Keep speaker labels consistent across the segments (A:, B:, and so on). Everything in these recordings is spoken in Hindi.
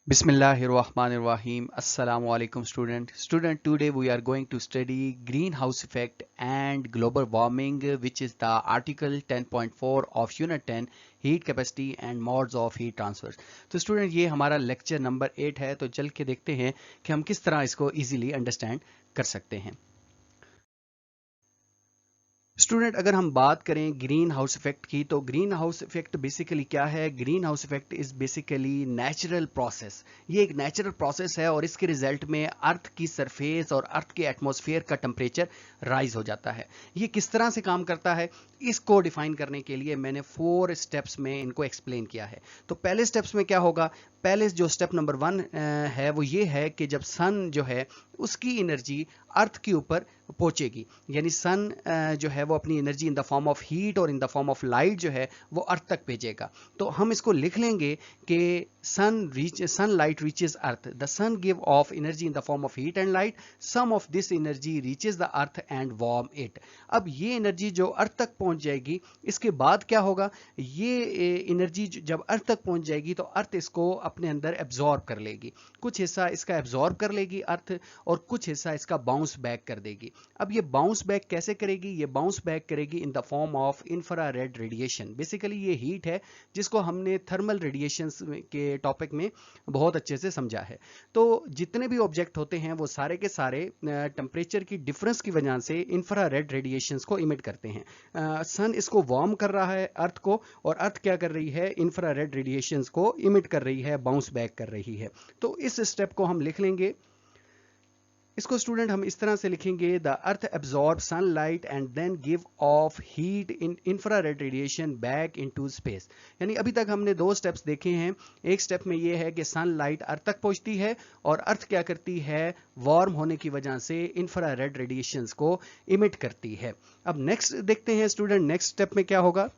A: Bismillahirrahmanirrahim. Assalamu alaikum student. Today we are going to study greenhouse effect and global warming, which is the article 10.4 of unit 10, heat capacity and modes of heat transfer. तो स्टूडेंट ये हमारा लेक्चर नंबर 8 है, तो चल के देखते हैं कि हम किस तरह इसको इजीली अंडरस्टैंड कर सकते हैं। स्टूडेंट अगर हम बात करें ग्रीन हाउस इफेक्ट की, तो ग्रीन हाउस इफेक्ट बेसिकली क्या है? Green house effect is basically natural process. ये एक नेचुरल प्रोसेस है और इसके रिजल्ट में अर्थ की सरफेस और अर्थ के एटमॉस्फेयर का टेम्परेचर राइज हो जाता है। ये किस तरह से काम करता है, इसको डिफाइन करने के लिए मैंने 4 स्टेप्स में इनको एक्सप्लेन किया है। तो पहले स्टेप्स में क्या होगा? पहले जो स्टेप नंबर 1 है वो ये है कि जब सन जो है उसकी एनर्जी अर्थ के ऊपर पहुंचेगी, यानी सन जो है वो अपनी energy in the form of heat और in the form of light जो है वो अर्थ तक भेजेगा। तो हम इसको लिख लेंगे कि sun light reaches earth, the sun give off energy in the form of heat and light, some of this energy reaches the earth and warm it. अब ये एनर्जी जो अर्थ तक पहुंच जाएगी, इसके बाद क्या होगा? ये एनर्जी जब अर्थ तक पहुंच जाएगी तो अर्थ इसको अपने अंदर एब्जॉर्ब कर लेगी। कुछ हिस्सा इसका एब्जॉर्ब कर लेगी अर्थ और कुछ हिस्सा इसका बाउंस बैक कर देगी। अब ये बाउंस बैक कैसे करेगी? ये बाउंस बैक करेगी इन the form of infrared radiation. Basically ये हीट है जिसको हमने थर्मल रेडिएशंस के टॉपिक में बहुत अच्छे से समझा है। तो जितने भी ऑब्जेक्ट होते हैं वो सारे के सारे टेम्परेचर की डिफरेंस की वजह से इंफ्रारेड रेडिएशंस को इमिट करते हैं। सन इसको वार्म कर रहा है अर्थ को, और अर्थ क्या कर रही है? इंफ्रारेड रेडिएशंस को इमिट कर रही है, बाउंस बैक कर रही है। तो इस स्टेप को हम लिख लेंगे। इसको स्टूडेंट हम इस तरह से लिखेंगे, the earth absorb sunlight and then give off heat in infrared radiation back into space. यानी अभी तक हमने 2 स्टेप्स देखे हैं। एक स्टेप में ये है कि सनलाइट अर्थ तक पहुंचती है और अर्थ क्या करती है? वार्म होने की वजह से इंफ्रारेड रेडिएशंस को इमिट करती है। अब नेक्स्ट देखते हैं स्टूडेंट, नेक्स्ट स्टेप में क्या होगा।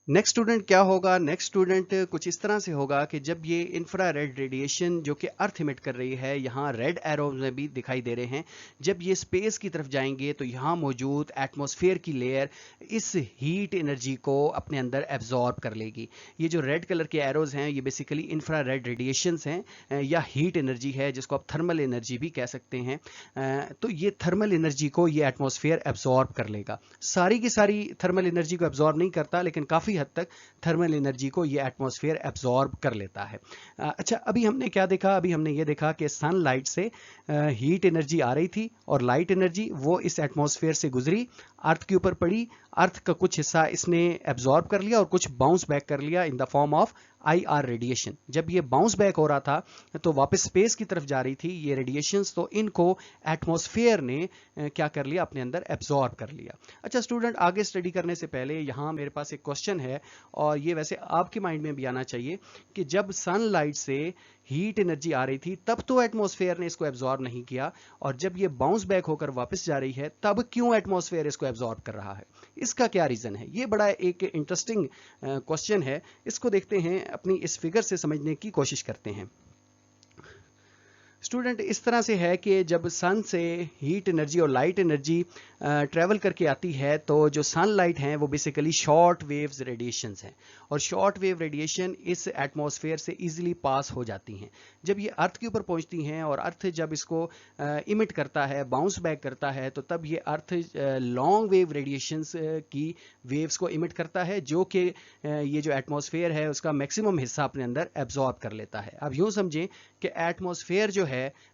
A: नेक्स्ट स्टूडेंट क्या होगा? नेक्स्ट स्टूडेंट कुछ इस तरह से होगा कि जब ये इंफ्रारेड रेडिएशन जो कि अर्थ इमिट कर रही है, यहाँ रेड एरो में भी दिखाई दे रहे हैं, जब ये स्पेस की तरफ जाएंगे तो यहाँ मौजूद एटमॉस्फेयर की लेयर इस हीट एनर्जी को अपने अंदर एब्जॉर्ब कर लेगी। ये जो रेड कलर के एरोज हैं ये बेसिकली इंफ्रारेड रेडिएशंस हैं या हीट एनर्जी है, जिसको आप थर्मल एनर्जी भी कह सकते हैं। तो ये थर्मल एनर्जी को ये एटमॉस्फेयर एब्जॉर्ब कर लेगा। सारी की सारी थर्मल एनर्जी को एब्जॉर्ब नहीं करता, लेकिन काफ़ी हद तक थर्मल एनर्जी को ये एटमॉस्फेयर एब्जॉर्ब कर लेता है। अच्छा, अभी हमने क्या देखा? अभी हमने ये देखा कि सनलाइट से हीट एनर्जी आ रही थी और लाइट एनर्जी वो इस एटमॉस्फेयर से गुजरी, अर्थ के ऊपर पड़ी, अर्थ का कुछ हिस्सा इसने एब्जॉर्ब कर लिया और कुछ बाउंस बैक कर लिया इन the form of IR radiation. जब ये बाउंस बैक हो रहा था तो वापस स्पेस की तरफ जा रही थी ये रेडिएशंस, तो इनको एटमॉस्फेयर ने क्या कर लिया? अपने अंदर एब्जॉर्ब कर लिया। अच्छा स्टूडेंट, आगे स्टडी करने से पहले यहाँ मेरे पास एक क्वेश्चन है, और ये वैसे आपके माइंड में भी आना चाहिए कि जब सनलाइट से हीट एनर्जी आ रही थी तब तो एटमॉस्फेयर ने इसको एब्जॉर्ब नहीं किया, और जब ये बाउंस बैक होकर वापस जा रही है तब क्यों एटमॉस्फेयर इसको एब्जॉर्ब कर रहा है? इसका क्या रीजन है? ये बड़ा एक इंटरेस्टिंग क्वेश्चन है। इसको देखते हैं, अपनी इस फिगर से समझने की कोशिश करते हैं। स्टूडेंट इस तरह से है कि जब सन से हीट एनर्जी और लाइट एनर्जी ट्रैवल करके आती है तो जो सनलाइट हैं वो बेसिकली शॉर्ट वेव्स रेडिएशंस हैं, और शॉर्ट वेव रेडिएशन इस एटमॉस्फेयर से इजीली पास हो जाती हैं। जब ये अर्थ के ऊपर पहुंचती हैं और अर्थ जब इसको इमिट करता है, बाउंस बैक करता है, तो तब ये अर्थ लॉन्ग वेव रेडिएशंस की वेव्स को इमिट करता है, जो कि ये जो एटमॉस्फेयर है उसका मैक्सिमम हिस्सा अपने अंदर एब्जॉर्ब कर लेता है। अब यूँ समझें कि एटमॉस्फेयर जो है,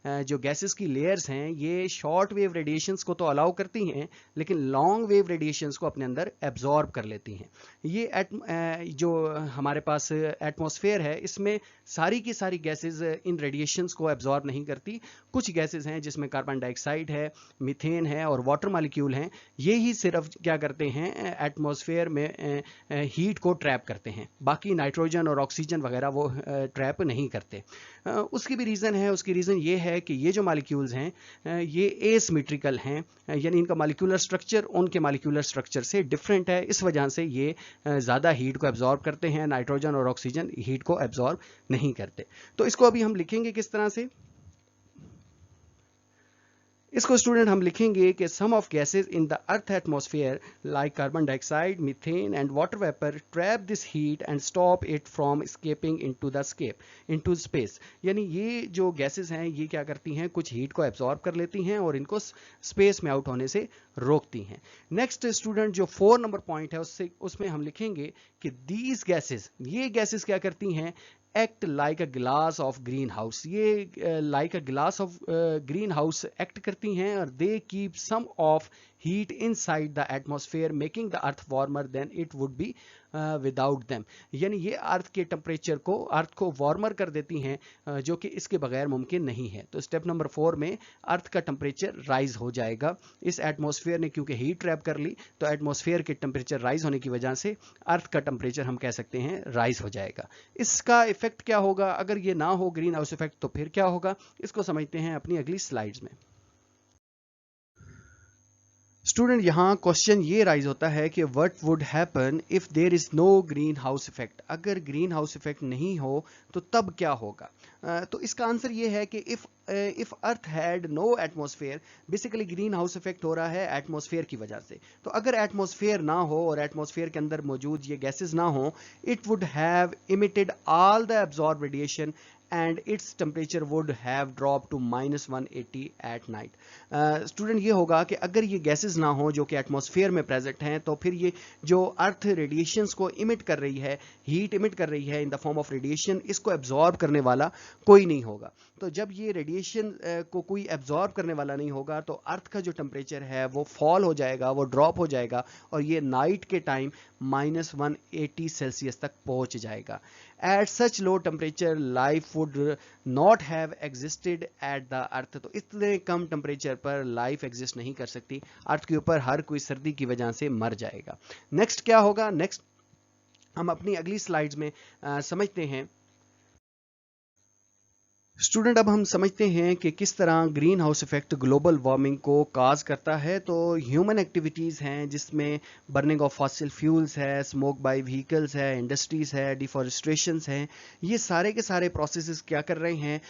A: जो गैसेस की लेयर्स हैं, ये शॉर्ट वेव रेडिएशंस को तो अलाउ करती हैं लेकिन लॉन्ग वेव रेडिएशंस को अपने अंदर एब्जॉर्ब कर लेती हैं। ये जो हमारे पास एटमॉस्फेयर है इसमें सारी की सारी गैसेस इन रेडिएशंस को एब्जॉर्ब नहीं करती। कुछ गैसेस हैं जिसमें कार्बन डाइऑक्साइड है, मीथेन है और वाटर मॉलिक्यूल हैं, ये ही सिर्फ क्या करते हैं? एटमॉस्फेयर में हीट को ट्रैप करते हैं। बाकी नाइट्रोजन और ऑक्सीजन वगैरह वो ट्रैप नहीं करते। उसकी भी रीज़न है। उसकी रीज़न ये है कि ये जो मॉलिक्यूल्स हैं ये एसिमेट्रिकल हैं, यानी इनका मॉलिक्यूलर स्ट्रक्चर उनके मॉलिक्यूलर स्ट्रक्चर से डिफरेंट है। इस वजह से ये ज़्यादा हीट को एब्जॉर्ब करते हैं, नाइट्रोजन और ऑक्सीजन हीट को एब्जॉर्ब नहीं करते। तो इसको अभी हम लिखेंगे किस तरह से? इसको स्टूडेंट हम लिखेंगे कि some of gases in the earth atmosphere like carbon dioxide, methane and water vapour trap this heat and stop it from escaping into space. यानी ये जो गैसेस हैं ये क्या करती हैं, कुछ हीट को एब्जॉर्ब कर लेती हैं और इनको स्पेस में आउट होने से रोकती हैं। नेक्स्ट स्टूडेंट जो 4 नंबर पॉइंट है उसमें हम लिखेंगे कि दीज गैसेस, ये गैसेस क्या करती हैं, act like a glass of green house. ये like a glass of green house act करती हैं और they keep some of heat inside the atmosphere making the earth warmer than it would be without them. यानी ये अर्थ के टेम्परेचर को, अर्थ को वार्मर कर देती हैं, जो कि इसके बगैर मुमकिन नहीं है। तो स्टेप नंबर 4 में अर्थ का टेम्परेचर राइज हो जाएगा। इस एटमॉस्फेयर ने क्योंकि हीट ट्रैप कर ली तो एटमॉस्फेयर के टेम्परेचर राइज होने की वजह से अर्थ का टेम्परेचर हम कह सकते हैं राइज हो जाएगा। इसका इफेक्ट क्या होगा, अगर ये ना हो ग्रीन हाउस इफेक्ट तो फिर क्या होगा, इसको समझते हैं अपनी अगली स्लाइड्स में। स्टूडेंट यहाँ क्वेश्चन ये राइज होता है कि what would happen if there is no green house effect. अगर ग्रीन हाउस इफेक्ट नहीं हो तो तब क्या होगा। तो इसका आंसर ये है कि if earth had no atmosphere, basically green house effect हो रहा है एटमॉस्फेयर की वजह से। तो अगर एटमॉस्फेयर ना हो और एटमॉस्फेयर के अंदर मौजूद ये गैसेस ना हो, it would have emitted all the absorb radiation and its temperature would have dropped to -180 at night। Student ये होगा कि अगर ये गैसेस ना हो जो कि एटमॉस्फेयर में प्रेजेंट हैं, तो फिर ये जो अर्थ रेडिएशंस को इमिट कर रही है, हीट इमिट कर रही है इन द फॉर्म ऑफ रेडिएशन, इसको एब्जॉर्ब करने वाला कोई नहीं होगा। तो जब ये रेडिएशन को कोई एब्जॉर्ब करने वाला नहीं होगा तो अर्थ का जो टेम्परेचर है वो फॉल हो जाएगा, वो ड्रॉप हो जाएगा और ये नाइट के टाइम -180 सेल्सियस तक पहुंच जाएगा। At such low temperature, life would not have existed at the earth। तो इतने कम टेम्परेचर पर लाइफ एग्जिस्ट नहीं कर सकती। अर्थ के ऊपर हर कोई सर्दी की वजह से मर जाएगा। नेक्स्ट क्या होगा, नेक्स्ट हम अपनी अगली स्लाइड्स में समझते हैं। स्टूडेंट अब हम समझते हैं कि किस तरह green house effect global warming को काज करता है। तो ह्यूमन एक्टिविटीज़ हैं जिसमें बर्निंग ऑफ फॉसिल फ्यूल्स है, स्मोक बाय व्हीकल्स है, इंडस्ट्रीज़ है, डिफॉरेस्ट्रेशंस हैं, ये सारे के सारे प्रोसेसेस क्या कर रहे हैं,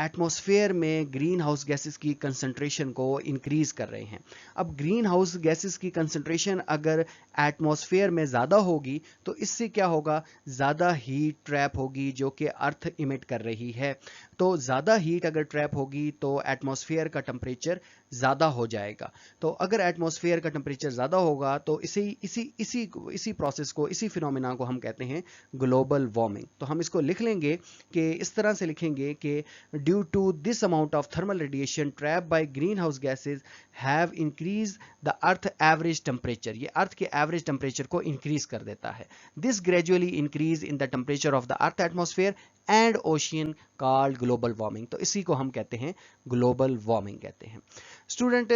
A: एटमॉस्फेयर में ग्रीन हाउस गैसेस की कंसंट्रेशन को इंक्रीज कर रहे हैं। अब ग्रीन हाउस गैसेस की कंसंट्रेशन अगर एटमॉस्फेयर में ज़्यादा होगी तो इससे क्या होगा, ज़्यादा हीट ट्रैप होगी जो कि अर्थ इमिट कर रही है। तो ज़्यादा हीट अगर ट्रैप होगी तो एटमॉस्फेयर का टेम्परेचर ज़्यादा हो जाएगा। तो अगर एटमॉस्फेयर का टेम्परेचर ज़्यादा होगा तो इसी प्रोसेस को, इसी फिनोमेना को हम कहते हैं ग्लोबल वार्मिंग। तो हम इसको लिख लेंगे कि इस तरह से लिखेंगे कि due to this amount of thermal radiation trap by green house gases have increase the earth average temperature. ये अर्थ के एवरेज टेम्परेचर को इंक्रीज कर देता है। This gradually increase in the temperature of the earth atmosphere and ocean called global warming. तो इसी को हम कहते हैं ग्लोबल वार्मिंग कहते हैं। स्टूडेंट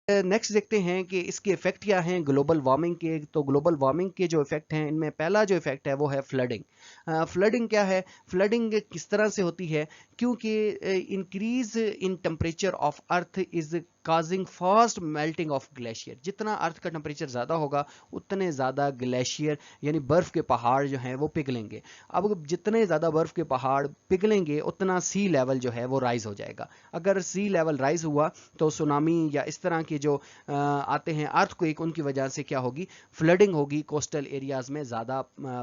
A: नेक्स्ट देखते हैं कि इसके इफेक्ट क्या हैं ग्लोबल वार्मिंग के। तो ग्लोबल वार्मिंग के जो इफेक्ट हैं, इनमें पहला जो इफेक्ट है वो है फ्लडिंग। फ्लडिंग क्या है, फ्लडिंग किस तरह से होती है, क्योंकि increase in temperature of earth is causing fast melting of glacier. जितना अर्थ का टेम्परेचर ज़्यादा होगा उतने ज़्यादा ग्लेशियर यानी बर्फ़ के पहाड़ जो हैं वो पिघलेंगे। अब जितने ज़्यादा बर्फ़ के पहाड़ पिघलेंगे उतना सी लेवल जो है वो राइज हो जाएगा। अगर सी लेवल राइज हुआ तो सुनामी या इस तरह के जो आते हैं अर्थक्वेक, उनकी वजह से क्या होगी, फ्लडिंग होगी। कोस्टल एरियाज़ में ज़्यादा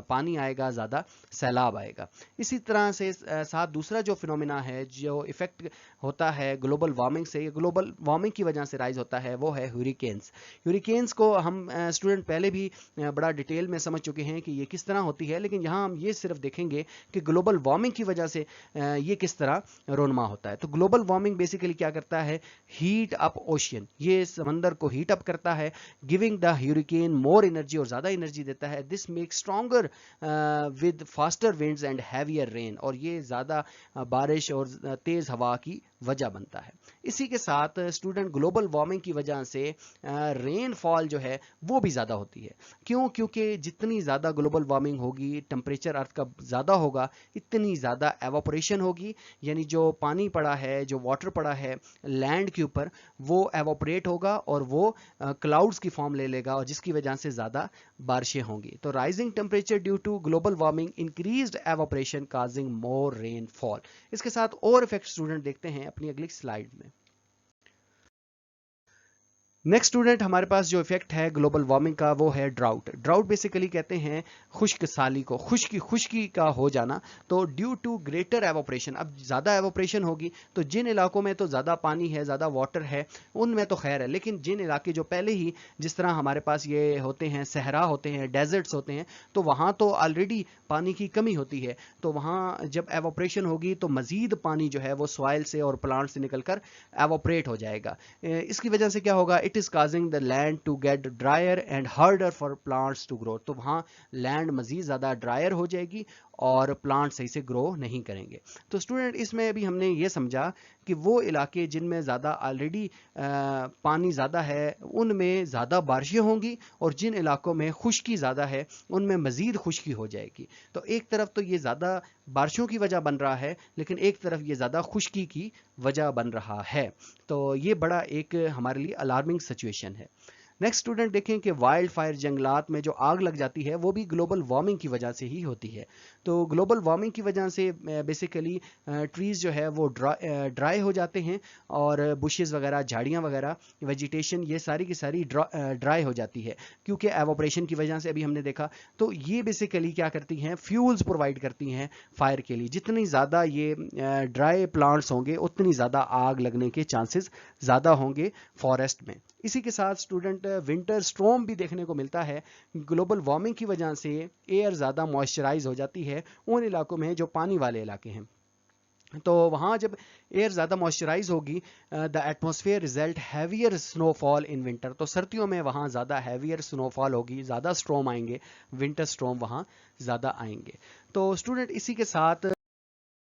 A: पानी आएगा, ज़्यादा सैलाब आएगा। इसी तरह से साथ दूसरा जो फिनोमिना है, जो इफेक्ट होता है ग्लोबल वार्मिंग से, ग्लोबल वार्मिंग की वजह से राइज होता है, वो है ह्यूरिकेन्स। ह्यूरिकेन्स को हम स्टूडेंट पहले भी बड़ा डिटेल में समझ चुके हैं कि ये किस तरह होती है, लेकिन यहाँ हम ये सिर्फ देखेंगे कि ग्लोबल वार्मिंग की वजह से ये किस तरह रोनमा होता है। तो ग्लोबल वार्मिंग बेसिकली क्या करता है, हीट अप ओशियन, ये समंदर को हीट अप करता है, गिविंग द ह्यूरिकेन मोर एनर्जी, और ज़्यादा एनर्जी देता है। This make stronger with faster winds and heavier rain, और ये ज़्यादा बारिश और तेज़ हवा की वजह बनता है। इसी के साथ स्टूडेंट ग्लोबल वार्मिंग की वजह से रेनफॉल जो है वो भी ज़्यादा होती है। क्यों, क्योंकि जितनी ज़्यादा ग्लोबल वार्मिंग होगी, टेम्परेचर अर्थ का ज़्यादा होगा, इतनी ज़्यादा एवापोरेशन होगी, यानी जो पानी पड़ा है, जो वाटर पड़ा है लैंड के ऊपर, वो एवापोरेट होगा और वो क्लाउड्स की फॉर्म ले लेगा, और जिसकी वजह से ज़्यादा बारिशें होंगी। तो rising temperature due to global warming increased evaporation causing more rainfall. इसके साथ और इफेक्ट स्टूडेंट देखते हैं अपनी अगली स्लाइड में। नेक्स्ट स्टूडेंट, हमारे पास जो इफेक्ट है ग्लोबल वार्मिंग का वो है ड्राउट। ड्राउट बेसिकली कहते हैं खुश्क साली को, खुश्की का हो जाना। तो ड्यू टू ग्रेटर एवोपरेशन, अब ज़्यादा एवोपरेशन होगी तो जिन इलाकों में तो ज़्यादा पानी है, ज़्यादा वाटर है, उनमें तो खैर है, लेकिन जिन इलाके जो पहले ही, जिस तरह हमारे पास ये होते हैं सहरा होते हैं, डेजर्ट्स होते हैं, तो वहाँ तो ऑलरेडी पानी की कमी होती है। तो वहाँ जब एवोपरेशन होगी तो मज़ीद पानी जो है वो सॉइल से और प्लांट से निकलकर एवोपरेट हो जाएगा। इसकी वजह से क्या होगा, it is causing the land to get drier and harder for plants to grow. तो वहाँ लैंड मजीद ज़्यादा ड्रायर हो जाएगी और प्लांट सही से ग्रो नहीं करेंगे। तो स्टूडेंट, इसमें अभी हमने ये समझा कि वो इलाके जिनमें ज़्यादा ऑलरेडी पानी ज़्यादा है उनमें ज़्यादा बारिशें होंगी, और जिन इलाकों में खुश्की ज़्यादा है उनमें मज़ीद खुश्की हो जाएगी। तो एक तरफ तो ये ज़्यादा बारिशों की वजह बन रहा है, लेकिन एक तरफ ये ज़्यादा खुश्की की वजह बन रहा है। तो ये बड़ा एक हमारे लिए अलार्मिंग सिचुएशन है। नेक्स्ट स्टूडेंट, देखें कि वाइल्ड फायर, जंगलात में जो आग लग जाती है वो भी ग्लोबल वार्मिंग की वजह से ही होती है। तो ग्लोबल वार्मिंग की वजह से बेसिकली ट्रीज जो है वो ड्राई हो जाते हैं, और बुशेस वगैरह, झाड़ियाँ वगैरह, वेजिटेशन, ये सारी की सारी ड्राई हो जाती है क्योंकि एवोपरेशन की वजह से, अभी हमने देखा। तो ये बेसिकली क्या करती हैं, फ्यूल्स प्रोवाइड करती हैं फायर के लिए। जितनी ज़्यादा ये ड्राई प्लांट्स होंगे उतनी ज़्यादा आग लगने के चांसेस ज़्यादा होंगे फॉरेस्ट में। इसी के साथ स्टूडेंट, विंटर स्टॉर्म भी देखने को मिलता है। ग्लोबल वार्मिंग की वजह से एयर ज़्यादा मॉइस्चराइज हो जाती है उन इलाकों में जो पानी वाले इलाके हैं। तो वहाँ जब एयर ज़्यादा मॉइस्चराइज होगी, the atmosphere result heavier snowfall in winter. तो सर्दियों में वहाँ ज़्यादा हैवियर स्नोफॉल होगी, ज़्यादा स्ट्रॉम आएंगे, विंटर स्ट्रॉम वहाँ ज़्यादा आएंगे। तो स्टूडेंट, इसी के साथ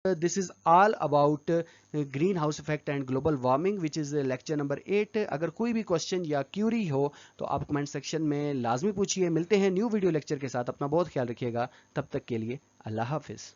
A: this is all about green house effect and global warming, which is lecture number 8। अगर कोई भी क्वेश्चन या क्यूरी हो तो आप कमेंट सेक्शन में लाजमी पूछिए। मिलते हैं न्यू वीडियो लेक्चर के साथ। अपना बहुत ख्याल रखिएगा। तब तक के लिए अल्लाह हाफिज।